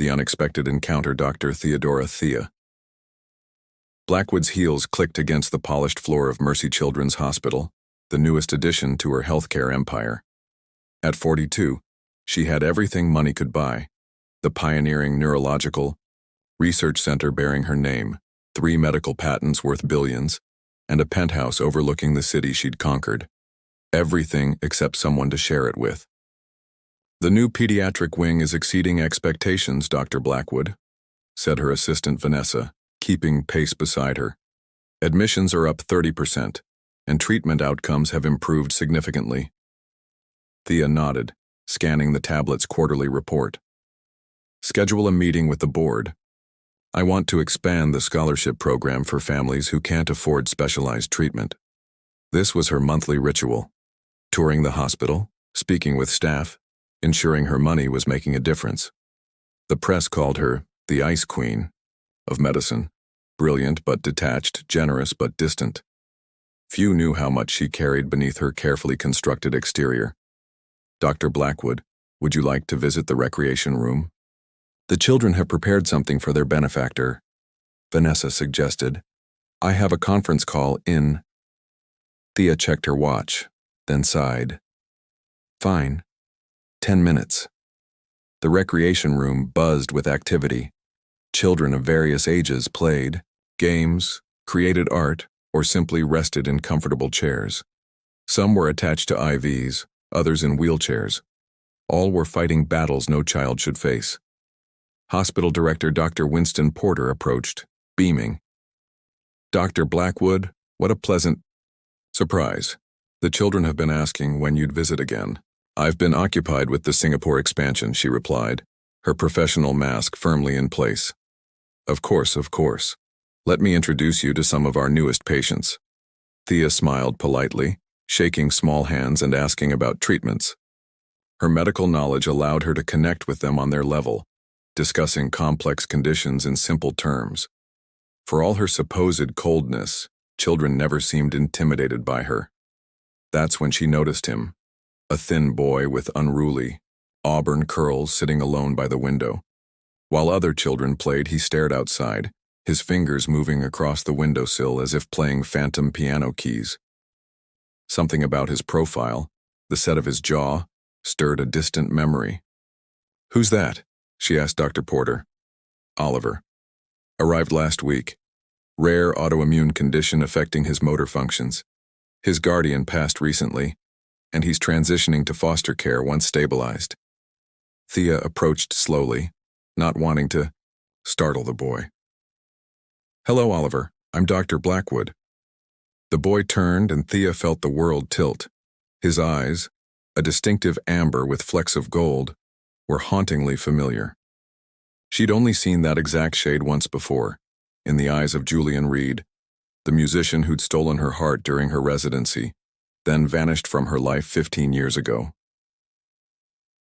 The unexpected encounter. Dr. Theodora Thea. Blackwood's heels clicked against the polished floor of Mercy Children's Hospital, the newest addition to her healthcare empire. At 42, she had everything money could buy: the pioneering neurological research center bearing her name, 3 medical patents worth billions, and a penthouse overlooking the city she'd conquered. Everything except someone to share it with. "The new pediatric wing is exceeding expectations, Dr. Blackwood," said her assistant Vanessa, keeping pace beside her. "Admissions are up 30%, and treatment outcomes have improved significantly." Thea nodded, scanning the tablet's quarterly report. "Schedule a meeting with the board. I want to expand the scholarship program for families who can't afford specialized treatment." This was her monthly ritual: touring the hospital, speaking with staff, ensuring her money was making a difference. The press called her the Ice Queen of medicine, brilliant but detached, generous but distant. Few knew how much she carried beneath her carefully constructed exterior. "Dr. Blackwood, would you like to visit the recreation room? The children have prepared something for their benefactor," Vanessa suggested. "I have a conference call in." Thea checked her watch, then sighed. "Fine. 10 minutes. The recreation room buzzed with activity. Children of various ages played games, created art, or simply rested in comfortable chairs. Some were attached to IVs, others in wheelchairs. All were fighting battles no child should face. Hospital Director Dr. Winston Porter approached, beaming. "Dr. Blackwood, what a pleasant surprise. The children have been asking when you'd visit again." "I've been occupied with the Singapore expansion," she replied, her professional mask firmly in place. Of course. Let me introduce you to some of our newest patients." Thea smiled politely, shaking small hands and asking about treatments. Her medical knowledge allowed her to connect with them on their level, discussing complex conditions in simple terms. For all her supposed coldness, children never seemed intimidated by her. That's when she noticed him, a thin boy with unruly, auburn curls sitting alone by the window. While other children played, he stared outside, his fingers moving across the windowsill as if playing phantom piano keys. Something about his profile, the set of his jaw, stirred a distant memory. "Who's that?" she asked Dr. Porter. "Oliver. Arrived last week. Rare autoimmune condition affecting his motor functions. His guardian passed recently, and he's transitioning to foster care once stabilized." Thea approached slowly, not wanting to startle the boy. "Hello, Oliver. I'm Dr. Blackwood." The boy turned, and Thea felt the world tilt. His eyes, a distinctive amber with flecks of gold, were hauntingly familiar. She'd only seen that exact shade once before, in the eyes of Julian Reed, the musician who'd stolen her heart during her residency, then vanished from her life 15 years ago.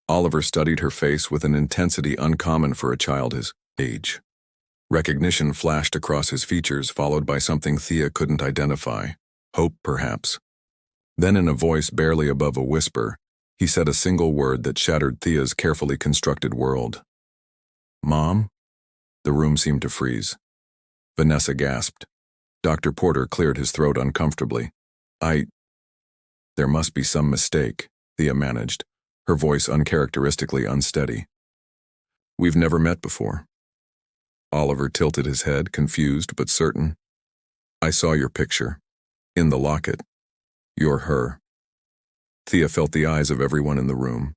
Oliver studied her face with an intensity uncommon for a child his age. Recognition flashed across his features, followed by something Thea couldn't identify. Hope, perhaps. Then, in a voice barely above a whisper, he said a single word that shattered Thea's carefully constructed world. "Mom?" The room seemed to freeze. Vanessa gasped. Dr. Porter cleared his throat uncomfortably. There must be some mistake," Thea managed, her voice uncharacteristically unsteady. "We've never met before." Oliver tilted his head, confused but certain. "I saw your picture. In the locket. You're her." Thea felt the eyes of everyone in the room.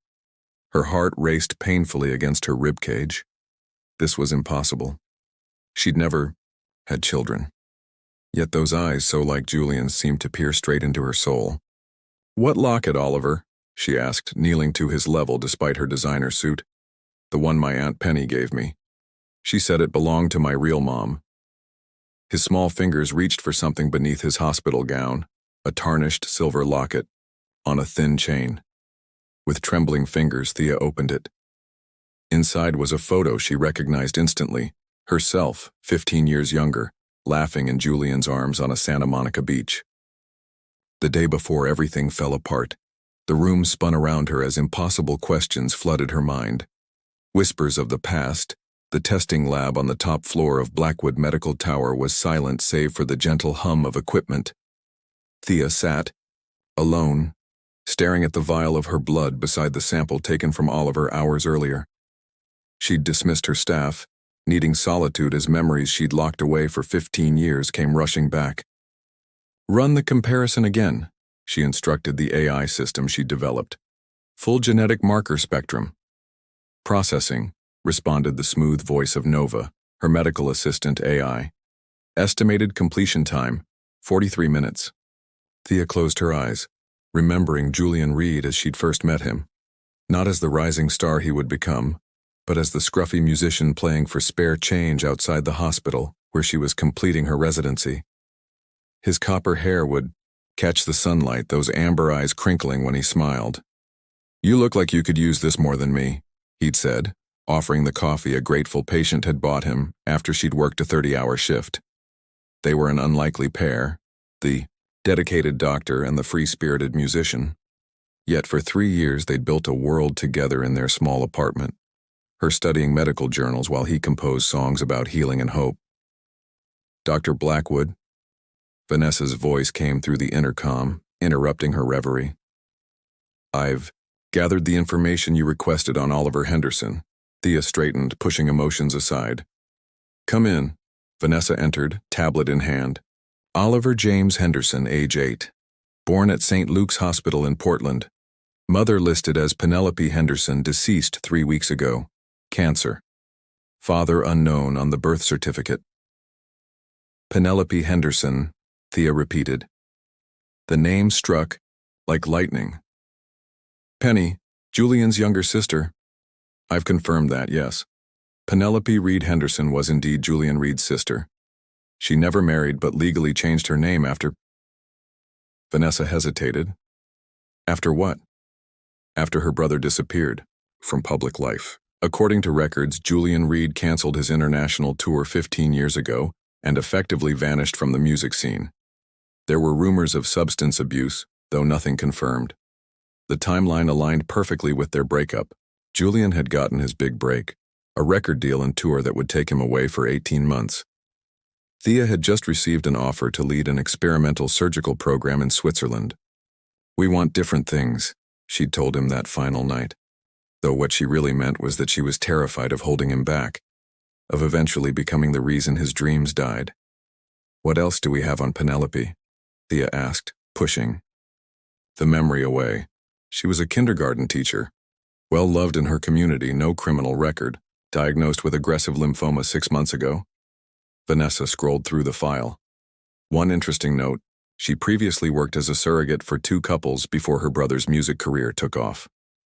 Her heart raced painfully against her ribcage. This was impossible. She'd never had children. Yet those eyes, so like Julian's, seemed to peer straight into her soul. "What locket, Oliver?" she asked, kneeling to his level despite her designer suit. "The one my Aunt Penny gave me. She said it belonged to my real mom." His small fingers reached for something beneath his hospital gown, a tarnished silver locket, on a thin chain. With trembling fingers, Thea opened it. Inside was a photo she recognized instantly, herself, 15 years younger, laughing in Julian's arms on a Santa Monica beach. The day before everything fell apart, the room spun around her as impossible questions flooded her mind. Whispers of the past, The testing lab on the top floor of Blackwood Medical Tower was silent save for the gentle hum of equipment. Thea sat, alone, staring at the vial of her blood beside the sample taken from Oliver hours earlier. She'd dismissed her staff, needing solitude as memories she'd locked away for 15 years came rushing back. "Run the comparison again," she instructed the AI system she'd developed. "Full genetic marker spectrum." "Processing," responded the smooth voice of Nova, her medical assistant AI. "Estimated completion time, 43 minutes. Thea closed her eyes, remembering Julian Reed as she'd first met him. Not as the rising star he would become, but as the scruffy musician playing for spare change outside the hospital where she was completing her residency. His copper hair would catch the sunlight, those amber eyes crinkling when he smiled. "You look like you could use this more than me," he'd said, offering the coffee a grateful patient had bought him after she'd worked a 30-hour shift. They were an unlikely pair, the dedicated doctor and the free-spirited musician. Yet for 3 years they'd built a world together in their small apartment, her studying medical journals while he composed songs about healing and hope. "Dr. Blackwood," Vanessa's voice came through the intercom, interrupting her reverie. "I've gathered the information you requested on Oliver Henderson." Thea straightened, pushing emotions aside. "Come in." Vanessa entered, tablet in hand. "Oliver James Henderson, age 8. Born at St. Luke's Hospital in Portland. Mother listed as Penelope Henderson, deceased 3 weeks ago. Cancer. Father unknown on the birth certificate." "Penelope Henderson," Thea repeated. The name struck like lightning. "Penny, Julian's younger sister." "I've confirmed that, yes. Penelope Reed Henderson was indeed Julian Reed's sister. She never married but legally changed her name after—" Vanessa hesitated. "After what?" "After her brother disappeared from public life. According to records, Julian Reed canceled his international tour 15 years ago and effectively vanished from the music scene. There were rumors of substance abuse, though nothing confirmed. The timeline aligned perfectly with their breakup. Julian had gotten his big break, a record deal and tour that would take him away for 18 months. Thea had just received an offer to lead an experimental surgical program in Switzerland. "We want different things," she'd told him that final night, though what she really meant was that she was terrified of holding him back, of eventually becoming the reason his dreams died. "What else do we have on Penelope?" Thea asked, pushing the memory away. She was a kindergarten teacher, well loved in her community, no criminal record, diagnosed with aggressive lymphoma 6 months ago. Vanessa scrolled through the file. One interesting note, she previously worked as a surrogate for 2 couples before her brother's music career took off.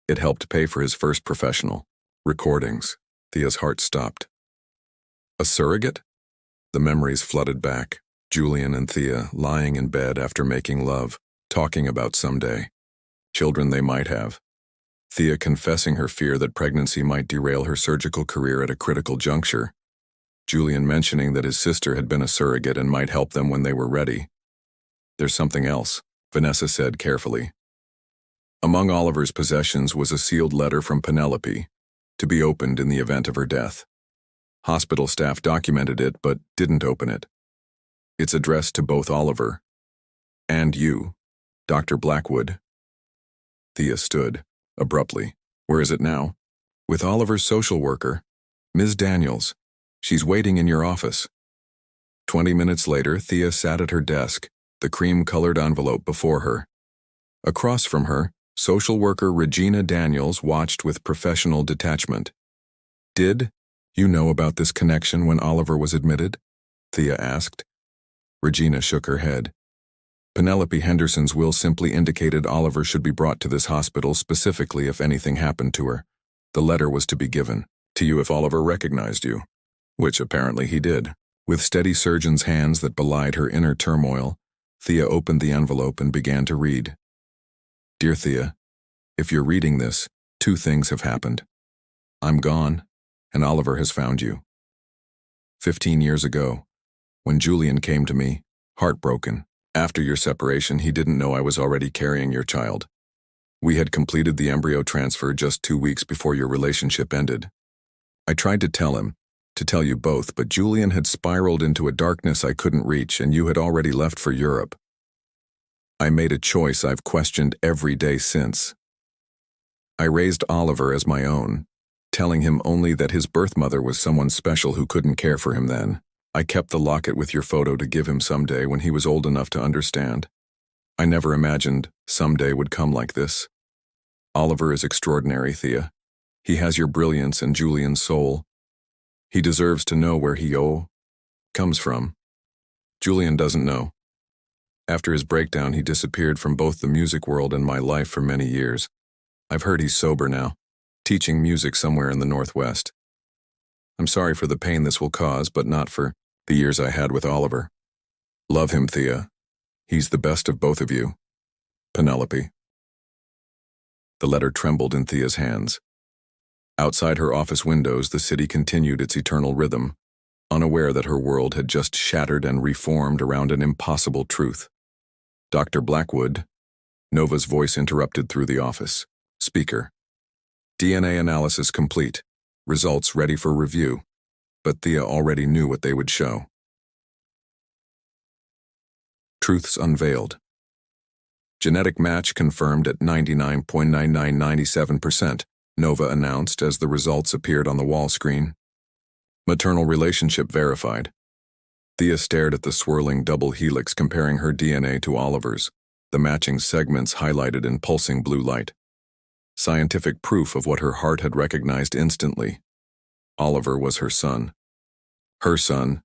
It helped pay for his first professional recordings. Thea's heart stopped. A surrogate? The memories flooded back. Julian and Thea lying in bed after making love, talking about someday. Children they might have. Thea confessing her fear that pregnancy might derail her surgical career at a critical juncture. Julian mentioning that his sister had been a surrogate and might help them when they were ready. "There's something else," Vanessa said carefully. Among Oliver's possessions was a sealed letter from Penelope, to be opened in the event of her death. Hospital staff documented it but didn't open it. It's addressed to both Oliver and you, Dr. Blackwood. Thea stood, abruptly. "Where is it now?" "With Oliver's social worker, Ms. Daniels. She's waiting in your office." 20 minutes later, Thea sat at her desk, the cream-colored envelope before her. Across from her, social worker Regina Daniels watched with professional detachment. "Did you know about this connection when Oliver was admitted?" Thea asked. Regina shook her head. Penelope Henderson's will simply indicated Oliver should be brought to this hospital specifically if anything happened to her. The letter was to be given to you if Oliver recognized you, which apparently he did. With steady surgeon's hands that belied her inner turmoil, Thea opened the envelope and began to read. "Dear Thea, if you're reading this, 2 things have happened. I'm gone, and Oliver has found you. 15 years ago, when Julian came to me, heartbroken, after your separation, he didn't know I was already carrying your child. We had completed the embryo transfer just 2 weeks before your relationship ended. I tried to tell him, to tell you both, but Julian had spiraled into a darkness I couldn't reach, and you had already left for Europe. I made a choice I've questioned every day since. I raised Oliver as my own, telling him only that his birth mother was someone special who couldn't care for him then. I kept the locket with your photo to give him someday when he was old enough to understand. I never imagined someday would come like this. Oliver is extraordinary, Thea. He has your brilliance and Julian's soul. He deserves to know where he comes from. Julian doesn't know. After his breakdown, he disappeared from both the music world and my life for many years. I've heard he's sober now, teaching music somewhere in the Northwest. I'm sorry for the pain this will cause, but not for the years I had with Oliver. Love him, Thea. He's the best of both of you. Penelope. The letter trembled in Thea's hands. Outside her office windows, the city continued its eternal rhythm, unaware that her world had just shattered and reformed around an impossible truth. Dr. Blackwood, Nova's voice interrupted through the office. Speaker. DNA analysis complete. Results ready for review. But Thea already knew what they would show. Truths unveiled. Genetic match confirmed at 99.9997%, Nova announced as the results appeared on the wall screen. Maternal relationship verified. Thea stared at the swirling double helix comparing her DNA to Oliver's, the matching segments highlighted in pulsing blue light. Scientific proof of what her heart had recognized instantly. Oliver was her son. Her son.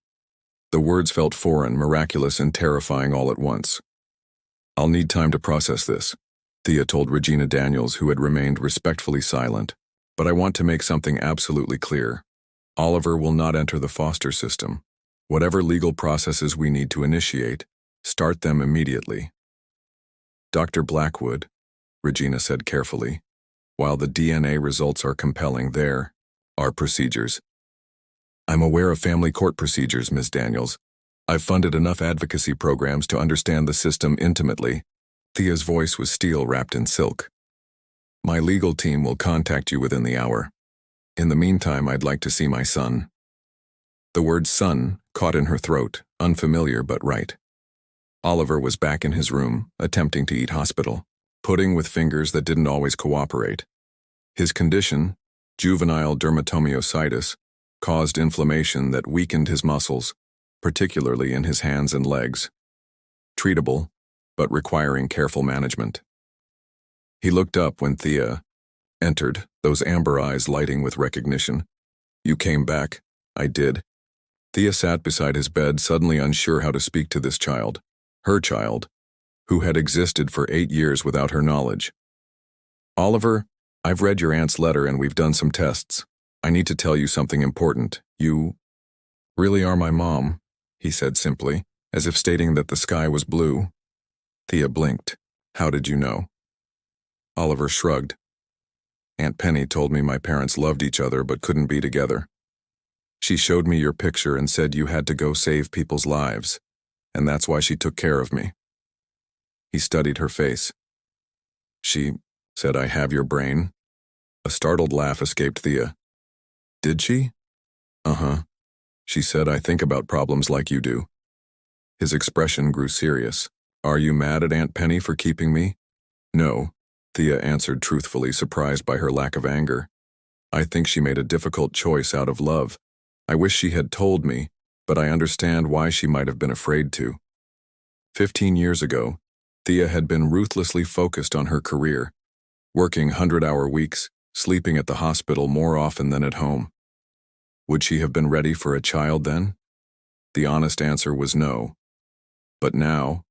The words felt foreign, miraculous, and terrifying all at once. I'll need time to process this, Thea told Regina Daniels, who had remained respectfully silent. But I want to make something absolutely clear. Oliver will not enter the foster system. Whatever legal processes we need to initiate, start them immediately. Dr. Blackwood, Regina said carefully, while the DNA results are compelling, there are procedures. I'm aware of family court procedures, Ms. Daniels. I've funded enough advocacy programs to understand the system intimately. Thea's voice was steel wrapped in silk. My legal team will contact you within the hour. In the meantime, I'd like to see my son. The word son caught in her throat, unfamiliar but right. Oliver was back in his room, attempting to eat hospital, pudding with fingers that didn't always cooperate. His condition, juvenile dermatomyositis, caused inflammation that weakened his muscles, particularly in his hands and legs. Treatable, but requiring careful management. He looked up when Thea entered, those amber eyes lighting with recognition. You came back. I did. Thea sat beside his bed, suddenly unsure how to speak to this child, her child, who had existed for 8 years without her knowledge. Oliver, I've read your aunt's letter and we've done some tests. I need to tell you something important. You really are my mom, he said simply, as if stating that the sky was blue. Thea blinked. How did you know? Oliver shrugged. Aunt Penny told me my parents loved each other but couldn't be together. She showed me your picture and said you had to go save people's lives, and that's why she took care of me. He studied her face. She said, I have your brain. A startled laugh escaped Thea. Did she? Uh-huh. She said, I think about problems like you do. His expression grew serious. Are you mad at Aunt Penny for keeping me? No, Thea answered truthfully, surprised by her lack of anger. I think she made a difficult choice out of love. I wish she had told me, but I understand why she might have been afraid to. 15 years ago, Thea had been ruthlessly focused on her career, working 100-hour weeks, sleeping at the hospital more often than at home. Would she have been ready for a child then? The honest answer was no. But now?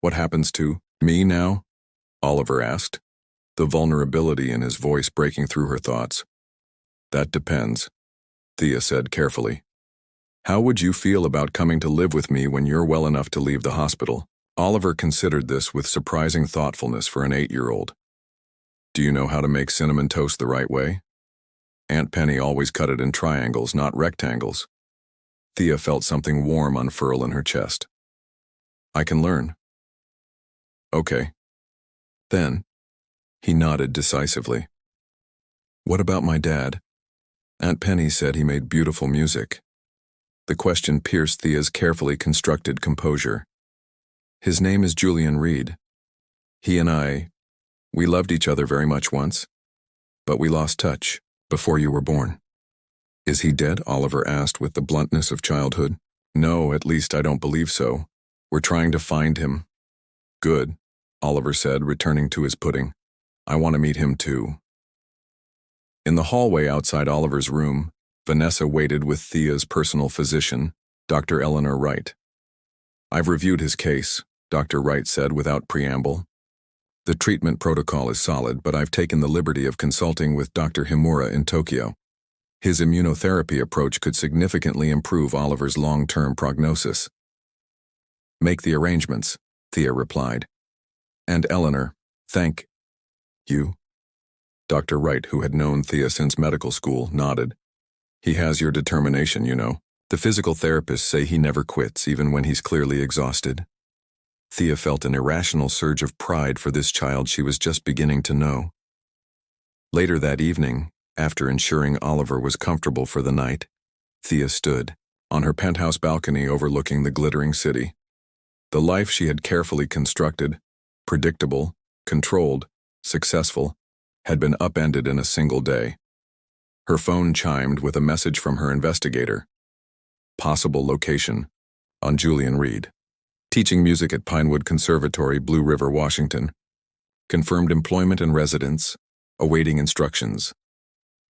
What happens to me now? Oliver asked, the vulnerability in his voice breaking through her thoughts. That depends, Thea said carefully. How would you feel about coming to live with me when you're well enough to leave the hospital? Oliver considered this with surprising thoughtfulness for an 8-year-old. Do you know how to make cinnamon toast the right way? Aunt Penny always cut it in triangles, not rectangles. Thea felt something warm unfurl in her chest. I can learn. Okay. Then, he nodded decisively. What about my dad? Aunt Penny said he made beautiful music. The question pierced Thea's carefully constructed composure. His name is Julian Reed. He and we loved each other very much once, but we lost touch before you were born. Is he dead? Oliver asked with the bluntness of childhood. No, at least I don't believe so. We're trying to find him. Good, Oliver said, returning to his pudding. I want to meet him too. In the hallway outside Oliver's room, Vanessa waited with Thea's personal physician, Dr. Eleanor Wright. I've reviewed his case, Dr. Wright said without preamble. The treatment protocol is solid, but I've taken the liberty of consulting with Dr. Himura in Tokyo. His immunotherapy approach could significantly improve Oliver's long-term prognosis. Make the arrangements, Thea replied. And Eleanor, thank you. Dr. Wright, who had known Thea since medical school, nodded. He has your determination, you know. The physical therapists say he never quits, even when he's clearly exhausted. Thea felt an irrational surge of pride for this child she was just beginning to know. Later that evening, after ensuring Oliver was comfortable for the night, Thea stood on her penthouse balcony overlooking the glittering city. The life she had carefully constructed, predictable, controlled, successful, had been upended in a single day. Her phone chimed with a message from her investigator. Possible location: on Julian Reed. Teaching music at Pinewood Conservatory, Blue River, Washington. Confirmed employment and residence, awaiting instructions.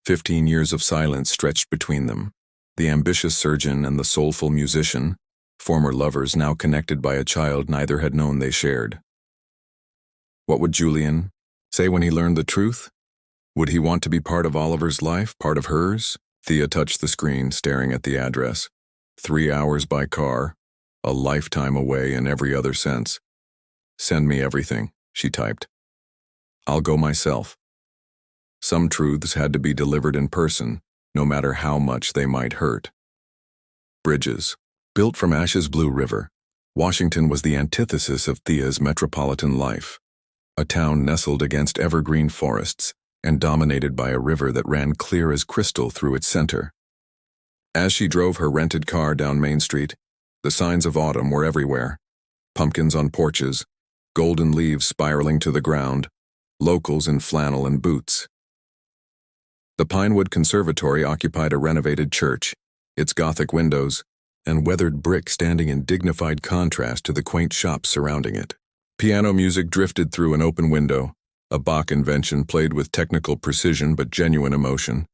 15 years of silence stretched between them. The ambitious surgeon and the soulful musician, former lovers now connected by a child neither had known they shared. What would Julian say when he learned the truth? Would he want to be part of Oliver's life, part of hers? Thea touched the screen, staring at the address. 3 hours by car, a lifetime away in every other sense. Send me everything, she typed. I'll go myself. Some truths had to be delivered in person, no matter how much they might hurt. Bridges. Built from Ash's Blue River, Washington was the antithesis of Thea's metropolitan life. A town nestled against evergreen forests and dominated by a river that ran clear as crystal through its center. As she drove her rented car down Main Street, the signs of autumn were everywhere. Pumpkins on porches, golden leaves spiraling to the ground, locals in flannel and boots. The Pinewood Conservatory occupied a renovated church, its Gothic windows and weathered brick standing in dignified contrast to the quaint shops surrounding it. Piano music drifted through an open window, a Bach invention played with technical precision but genuine emotion.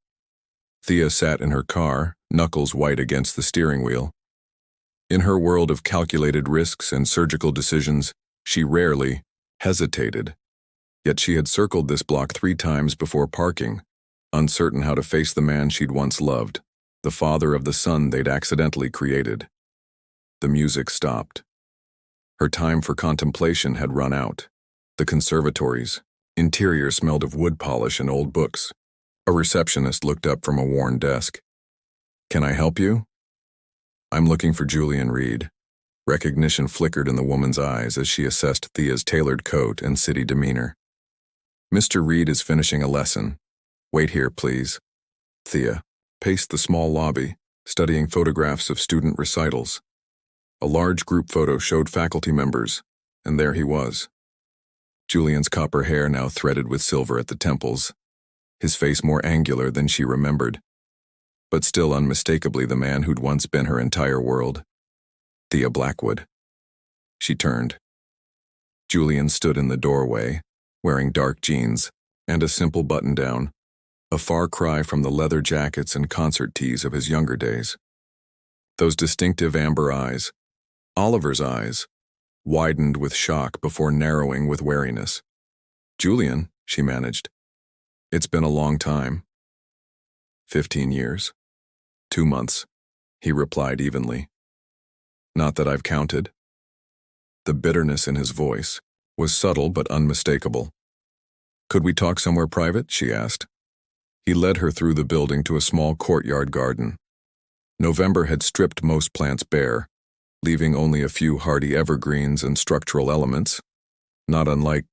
Thea sat in her car, knuckles white against the steering wheel. In her world of calculated risks and surgical decisions, she rarely hesitated. Yet she had circled this block 3 times before parking, uncertain how to face the man she'd once loved, the father of the son they'd accidentally created. The music stopped. Her time for contemplation had run out. The conservatory's interior smelled of wood polish and old books. A receptionist looked up from a worn desk. Can I help you? I'm looking for Julian Reed. Recognition flickered in the woman's eyes as she assessed Thea's tailored coat and city demeanor. Mr. Reed is finishing a lesson. Wait here, please. Thea paced the small lobby, studying photographs of student recitals. A large group photo showed faculty members, and there he was. Julian's copper hair now threaded with silver at the temples, his face more angular than she remembered, but still unmistakably the man who'd once been her entire world. Thea Blackwood. She turned. Julian stood in the doorway, wearing dark jeans and a simple button-down, a far cry from the leather jackets and concert tees of his younger days. Those distinctive amber eyes, Oliver's eyes, widened with shock before narrowing with wariness. Julian, she managed. It's been a long time. 15 years. 2 months, he replied evenly. Not that I've counted. The bitterness in his voice was subtle but unmistakable. Could we talk somewhere private? She asked. He led her through the building to a small courtyard garden. November had stripped most plants bare, leaving only a few hardy evergreens and structural elements, not unlike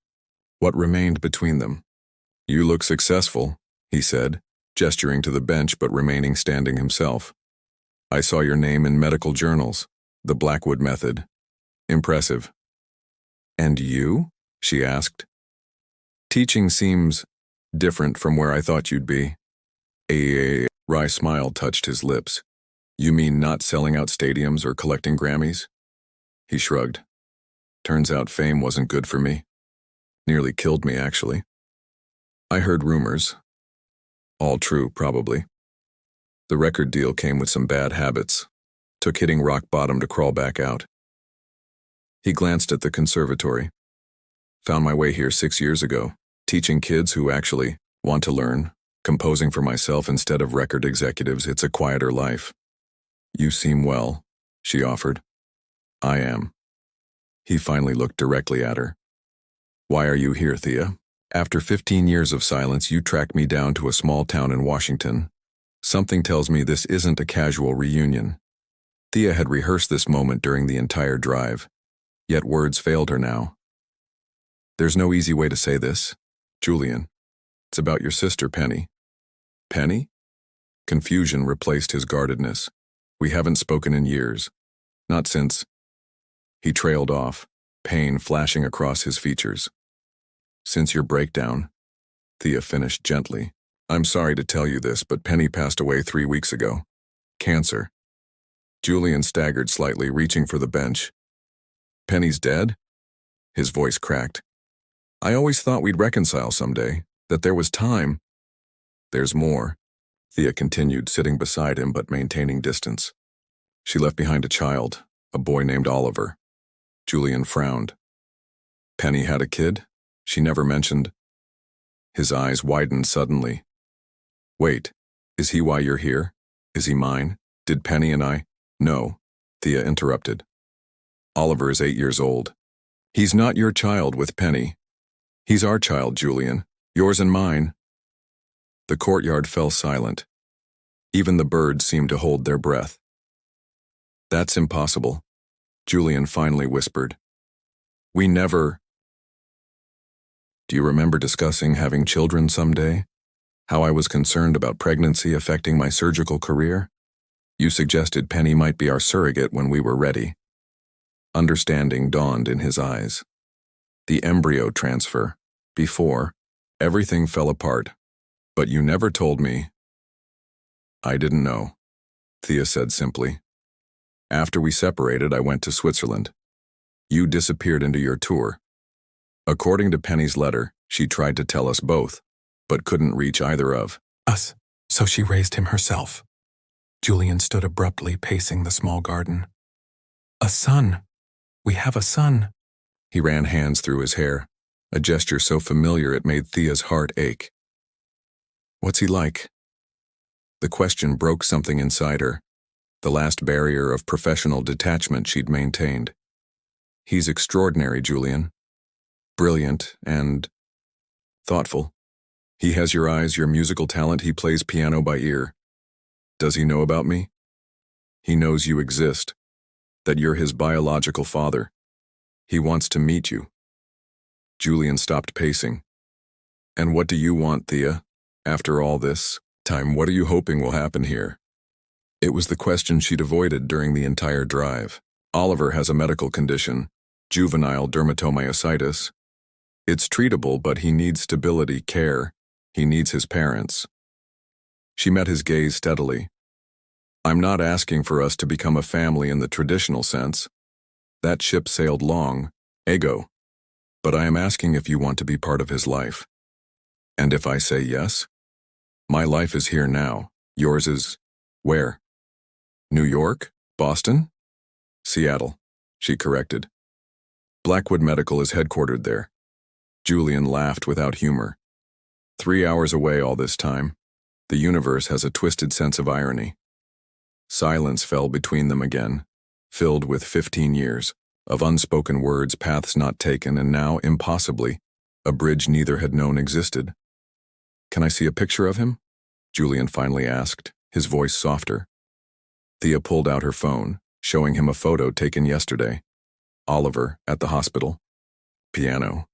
what remained between them. You look successful, he said, gesturing to the bench but remaining standing himself. I saw your name in medical journals. The Blackwood method. Impressive. And you? She asked. Teaching seems different from where I thought you'd be. A wry smile touched his lips. You mean not selling out stadiums or collecting Grammys? He shrugged. Turns out fame wasn't good for me. Nearly killed me, actually. I heard rumors. All true, probably. The record deal came with some bad habits. Took hitting rock bottom to crawl back out. He glanced at the conservatory. Found my way here 6 years ago, teaching kids who actually want to learn, composing for myself instead of record executives. It's a quieter life. You seem well, she offered. I am. He finally looked directly at her. Why are you here, Thea? After 15 years of silence, you tracked me down to a small town in Washington. Something tells me this isn't a casual reunion. Thea had rehearsed this moment during the entire drive, yet words failed her now. There's no easy way to say this, Julian. It's about your sister, Penny. Penny? Confusion replaced his guardedness. We haven't spoken in years. Not since. He trailed off, pain flashing across his features. Since your breakdown, Thea finished gently. I'm sorry to tell you this, but Penny passed away 3 weeks ago. Cancer. Julian staggered slightly, reaching for the bench. Penny's dead? His voice cracked. I always thought we'd reconcile someday, that there was time. There's more, Thea continued, sitting beside him but maintaining distance. She left behind a child, a boy named Oliver. Julian frowned. Penny had a kid? She never mentioned. His eyes widened suddenly. Wait, is he why you're here? Is he mine? Did Penny and I? No, Thea interrupted. Oliver is 8 years old. He's not your child with Penny. He's our child, Julian. Yours and mine. The courtyard fell silent. Even the birds seemed to hold their breath. That's impossible, Julian finally whispered. We never... Do you remember discussing having children someday? How I was concerned about pregnancy affecting my surgical career? You suggested Penny might be our surrogate when we were ready. Understanding dawned in his eyes. The embryo transfer. Before, everything fell apart. But you never told me. I didn't know, Thea said simply. After we separated, I went to Switzerland. You disappeared into your tour. According to Penny's letter, she tried to tell us both, but couldn't reach either of us, so she raised him herself. Julian stood abruptly, pacing the small garden. A son. We have a son. He ran hands through his hair, a gesture so familiar it made Thea's heart ache. What's he like? The question broke something inside her, the last barrier of professional detachment she'd maintained. He's extraordinary, Julian. Brilliant and thoughtful. He has your eyes, your musical talent. He plays piano by ear. Does he know about me? He knows you exist, that you're his biological father. He wants to meet you. Julian stopped pacing. And what do you want, Thea? After all this time, what are you hoping will happen here? It was the question she'd avoided during the entire drive. Oliver has a medical condition, juvenile dermatomyositis. It's treatable, but he needs stability, care. He needs his parents. She met his gaze steadily. I'm not asking for us to become a family in the traditional sense. That ship sailed long, ago. But I am asking if you want to be part of his life. And if I say yes? My life is here now. Yours is... where? New York? Boston? Seattle, she corrected. Blackwood Medical is headquartered there. Julian laughed without humor. 3 hours away all this time. The universe has a twisted sense of irony. Silence fell between them again, filled with 15 years of unspoken words, paths not taken, and now, impossibly, a bridge neither had known existed. Can I see a picture of him? Julian finally asked, his voice softer. Thea pulled out her phone, showing him a photo taken yesterday. Oliver, at the hospital. Piano.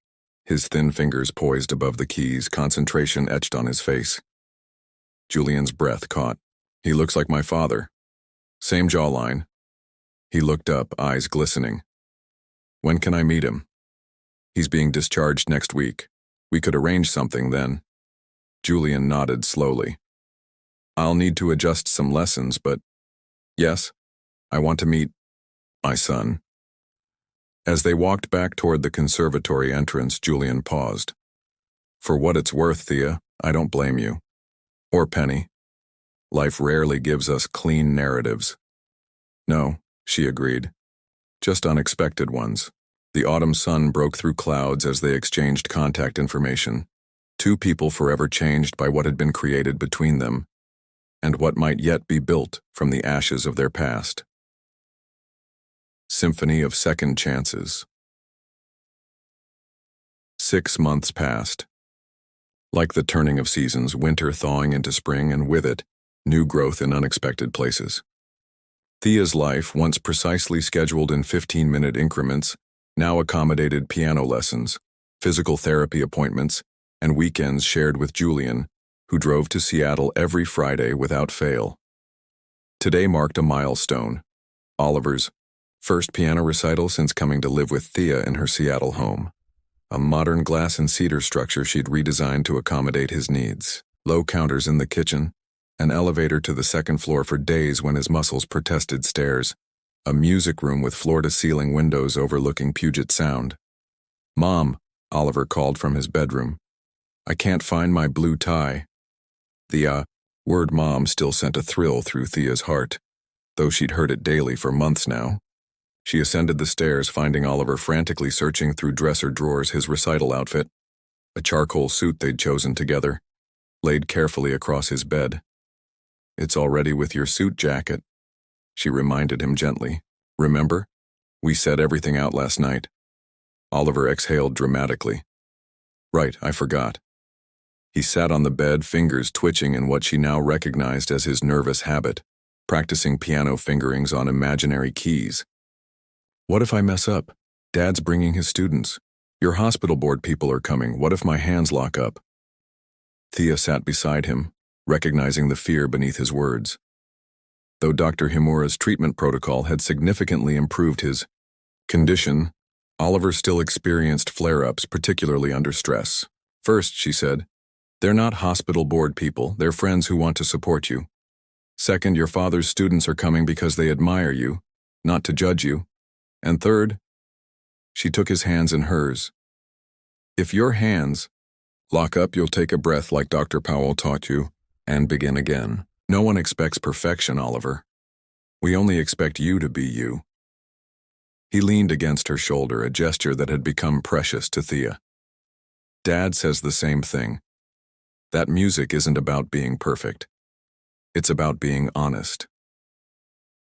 His thin fingers poised above the keys, concentration etched on his face. Julian's breath caught. He looks like my father. Same jawline. He looked up, eyes glistening. When can I meet him? He's being discharged next week. We could arrange something then. Julian nodded slowly. I'll need to adjust some lessons, but yes, I want to meet my son. As they walked back toward the conservatory entrance, Julian paused. For what it's worth, Thea, I don't blame you. Or Penny. Life rarely gives us clean narratives. No, she agreed. Just unexpected ones. The autumn sun broke through clouds as they exchanged contact information. Two people forever changed by what had been created between them, and what might yet be built from the ashes of their past. Symphony of Second Chances. 6 months passed. Like the turning of seasons, winter thawing into spring, and with it, new growth in unexpected places. Thea's life, once precisely scheduled in 15-minute increments, now accommodated piano lessons, physical therapy appointments, and weekends shared with Julian, who drove to Seattle every Friday without fail. Today marked a milestone, Oliver's first piano recital since coming to live with Thea in her Seattle home. A modern glass and cedar structure she'd redesigned to accommodate his needs. Low counters in the kitchen, an elevator to the second floor for days when his muscles protested stairs, a music room with floor-to-ceiling windows overlooking Puget Sound. Mom, Oliver called from his bedroom. I can't find my blue tie. The word mom still sent a thrill through Thea's heart, though she'd heard it daily for months now. She ascended the stairs, finding Oliver frantically searching through dresser drawers his recital outfit, a charcoal suit they'd chosen together, laid carefully across his bed. It's already with your suit jacket, she reminded him gently. Remember? We said everything out last night. Oliver exhaled dramatically. Right, I forgot. He sat on the bed, fingers twitching in what she now recognized as his nervous habit, practicing piano fingerings on imaginary keys. What if I mess up? Dad's bringing his students. Your hospital board people are coming. What if my hands lock up? Thea sat beside him, recognizing the fear beneath his words. Though Dr. Himura's treatment protocol had significantly improved his condition, Oliver still experienced flare-ups, particularly under stress. First, she said, they're not hospital board people, they're friends who want to support you. Second, your father's students are coming because they admire you, not to judge you. And third, she took his hands in hers. If your hands lock up, you'll take a breath like Dr. Powell taught you, and begin again. No one expects perfection, Oliver. We only expect you to be you. He leaned against her shoulder, a gesture that had become precious to Thea. Dad says the same thing. That music isn't about being perfect. It's about being honest.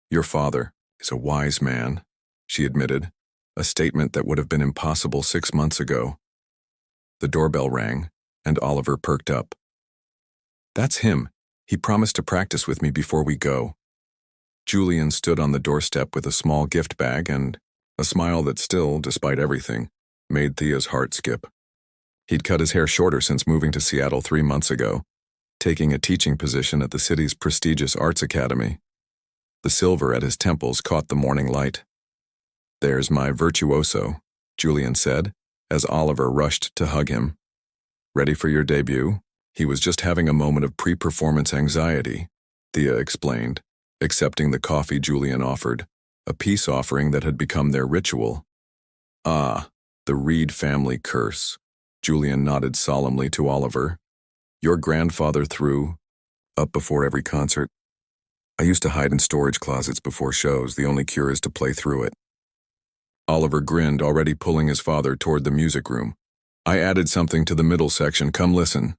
Your father is a wise man, she admitted, a statement that would have been impossible 6 months ago. The doorbell rang, and Oliver perked up. That's him. He promised to practice with me before we go. Julian stood on the doorstep with a small gift bag and a smile that still, despite everything, made Thea's heart skip. He'd cut his hair shorter since moving to Seattle 3 months ago, taking a teaching position at the city's prestigious arts academy. The silver at his temples caught the morning light. There's my virtuoso, Julian said, as Oliver rushed to hug him. Ready for your debut? He was just having a moment of pre-performance anxiety, Thea explained, accepting the coffee Julian offered, a peace offering that had become their ritual. Ah, the Reed family curse. Julian nodded solemnly to Oliver. Your grandfather threw up before every concert. I used to hide in storage closets before shows. The only cure is to play through it. Oliver grinned, already pulling his father toward the music room. I added something to the middle section. Come listen.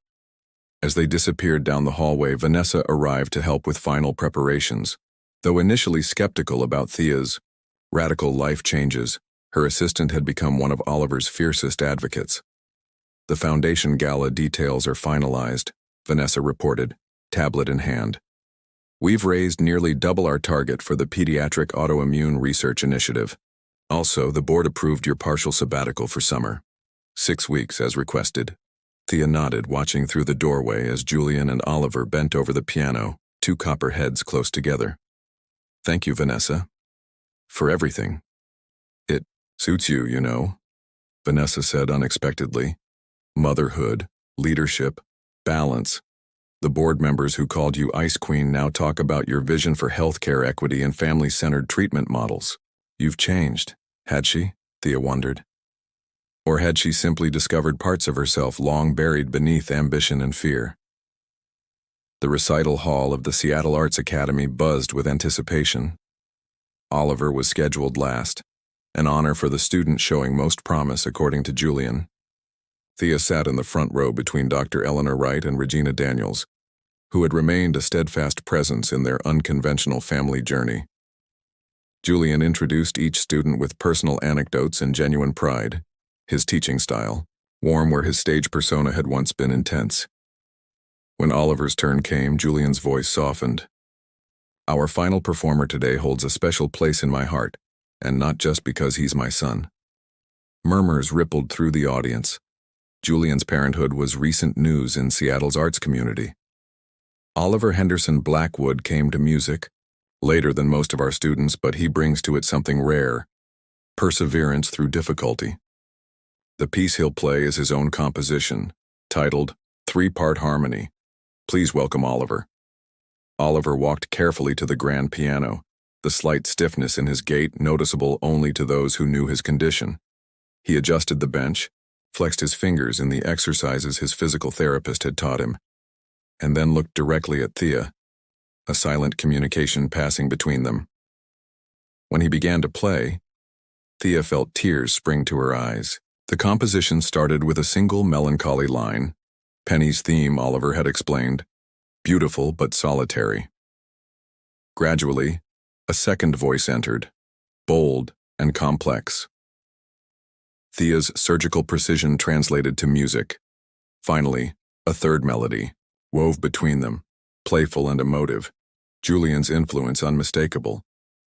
As they disappeared down the hallway, Vanessa arrived to help with final preparations. Though initially skeptical about Thea's radical life changes, her assistant had become one of Oliver's fiercest advocates. The foundation gala details are finalized, Vanessa reported, tablet in hand. We've raised nearly double our target for the Pediatric Autoimmune Research Initiative. Also, the board approved your partial sabbatical for summer. 6 weeks as requested. Thea nodded, watching through the doorway as Julian and Oliver bent over the piano, two copper heads close together. Thank you, Vanessa. For everything. It suits you, you know, Vanessa said unexpectedly. Motherhood, leadership, balance. The board members who called you Ice Queen now talk about your vision for healthcare equity and family-centered treatment models. You've changed, had she? Thea wondered. Or had she simply discovered parts of herself long buried beneath ambition and fear? The recital hall of the Seattle Arts Academy buzzed with anticipation. Oliver was scheduled last, an honor for the student showing most promise according to Julian. Thea sat in the front row between Dr. Eleanor Wright and Regina Daniels, who had remained a steadfast presence in their unconventional family journey. Julian introduced each student with personal anecdotes and genuine pride, his teaching style, warm where his stage persona had once been intense. When Oliver's turn came, Julian's voice softened. Our final performer today holds a special place in my heart, and not just because he's my son. Murmurs rippled through the audience. Julian's parenthood was recent news in Seattle's arts community. Oliver Henderson Blackwood came to music, later than most of our students, but he brings to it something rare: perseverance through difficulty. The piece he'll play is his own composition, titled Three-Part Harmony. Please welcome Oliver. Oliver walked carefully to the grand piano, the slight stiffness in his gait noticeable only to those who knew his condition. He adjusted the bench, flexed his fingers in the exercises his physical therapist had taught him, and then looked directly at Thea, a silent communication passing between them. When he began to play, Thea felt tears spring to her eyes. The composition started with a single melancholy line. Penny's theme, Oliver had explained, beautiful but solitary. Gradually, a second voice entered, bold and complex. Thea's surgical precision translated to music. Finally, a third melody, wove between them, playful and emotive, Julian's influence unmistakable.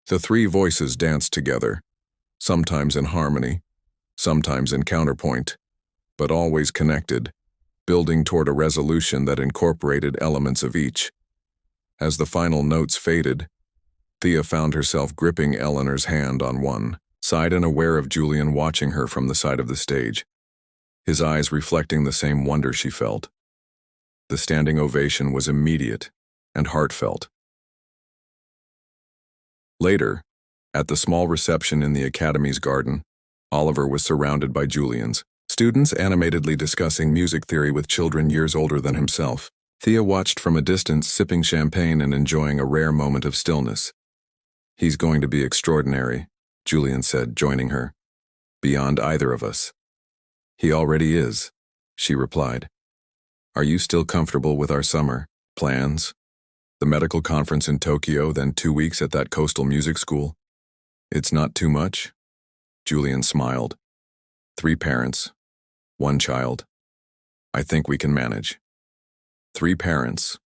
The three voices danced together, sometimes in harmony, sometimes in counterpoint, but always connected, building toward a resolution that incorporated elements of each. As the final notes faded, Thea found herself gripping Eleanor's hand on one side and aware of Julian watching her from the side of the stage, his eyes reflecting the same wonder she felt. The standing ovation was immediate and heartfelt. Later, at the small reception in the Academy's garden, Oliver was surrounded by Julian's students animatedly discussing music theory with children years older than himself. Thea watched from a distance, sipping champagne and enjoying a rare moment of stillness. He's going to be extraordinary, Julian said, joining her. Beyond either of us. He already is, she replied. Are you still comfortable with our summer plans? The medical conference in Tokyo, then 2 weeks at that coastal music school? It's not too much? Julian smiled. 3 parents, 1 child. I think we can manage. 3 parents,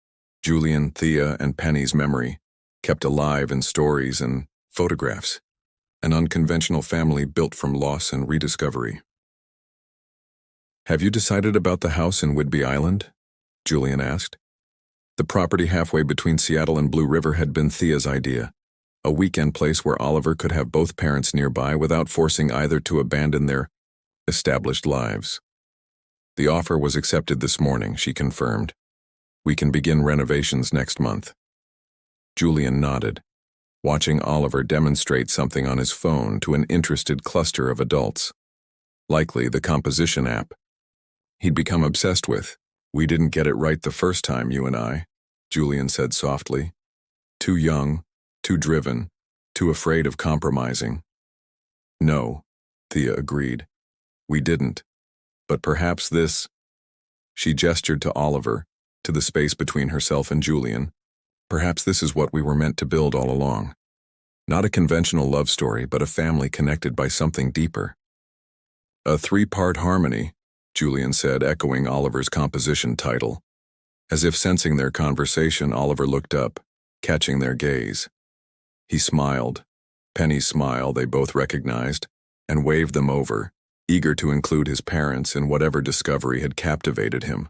Julian, Thea, and Penny's memory, kept alive in stories and photographs. An unconventional family built from loss and rediscovery. Have you decided about the house in Whidbey Island? Julian asked. The property halfway between Seattle and Blue River had been Thea's idea. A weekend place where Oliver could have both parents nearby without forcing either to abandon their established lives. The offer was accepted this morning, she confirmed. We can begin renovations next month. Julian nodded, watching Oliver demonstrate something on his phone to an interested cluster of adults. Likely the composition app he'd become obsessed with. We didn't get it right the first time, you and I, Julian said softly. Too young, too driven, too afraid of compromising. No, Thea agreed. We didn't. But perhaps this... She gestured to Oliver, to the space between herself and Julian. Perhaps this is what we were meant to build all along. Not a conventional love story, but a family connected by something deeper. A 3-part harmony, Julian said, echoing Oliver's composition title. As if sensing their conversation, Oliver looked up, catching their gaze. He smiled, Penny's smile they both recognized, and waved them over, eager to include his parents in whatever discovery had captivated him.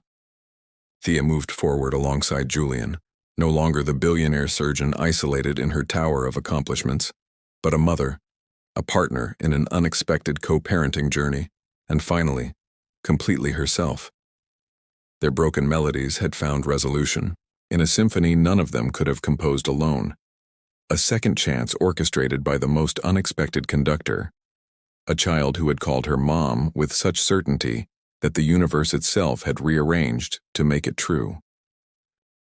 Thea moved forward alongside Julian, no longer the billionaire surgeon isolated in her tower of accomplishments, but a mother, a partner in an unexpected co-parenting journey, and finally, completely herself. Their broken melodies had found resolution, in a symphony none of them could have composed alone. A second chance orchestrated by the most unexpected conductor, a child who had called her mom with such certainty that the universe itself had rearranged to make it true.